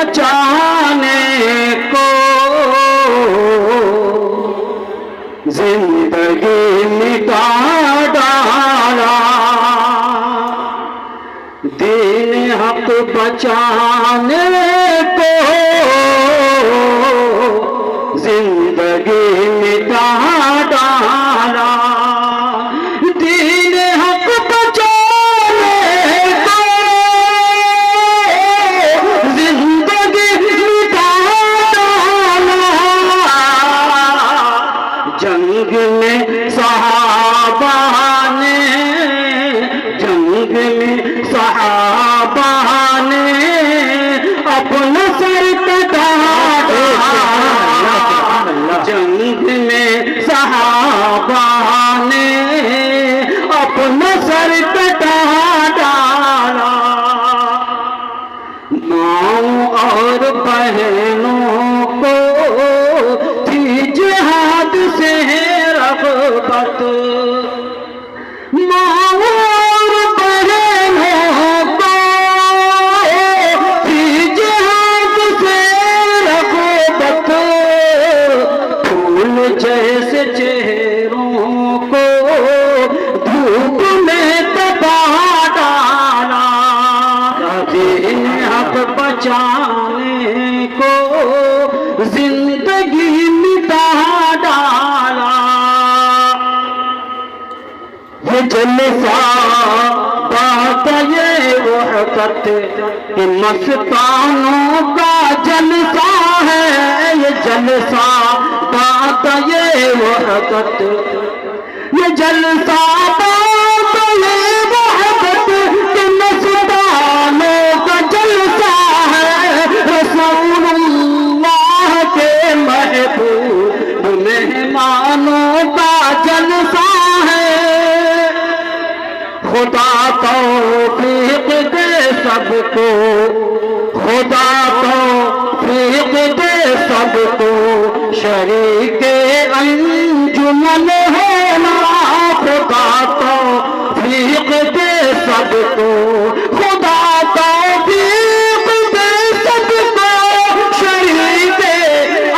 بچانے کو زندگی مٹا ڈالا، دین حق بچانے کو زندگی مٹا ڈالا، دین حق بچانے کو زندگی مٹا ڈالا، جنگ میں صحابہ نے، جنگ میں صحابہ نے اپنا سر کٹا ڈالا، جنگ میں صحابہ نے اپنا سر کٹا ڈالا، ماؤں اور بہنوں کو تھی جہاد سے رغبت، ماؤں اور بہنوں کو تھی جہاد سے رغبت، پھول جیسے چہروں کو دھوپ میں تپا ڈالا، دین حق بچانے کو زندگی مٹا ڈالا، یہ جلسہ بات یہ وحدت کہ مستانوں کا جلسہ ہے، یہ جلسہ بات یہ وحدت، یہ جلسہ بات یہ وحدت کہ مستانوں کا جلسہ ہے، رسول اللہ کے محبوب مہمانوں کا جلسہ ہے، خدا توفیق دے سب کو، خدا توفیق دے سب کو، شریک انجمن ہونا، خدا توفیق دے سب کو، خدا توفیق دے سب کو، شریک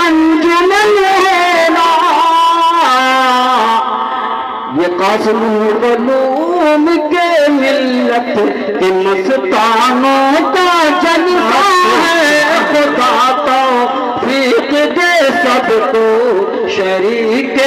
انجمن ہونا، یہ قاسم علوم کے ملت کے مستانوں کا جلسہ ہے، خدا توفیق دے سب کو، شریک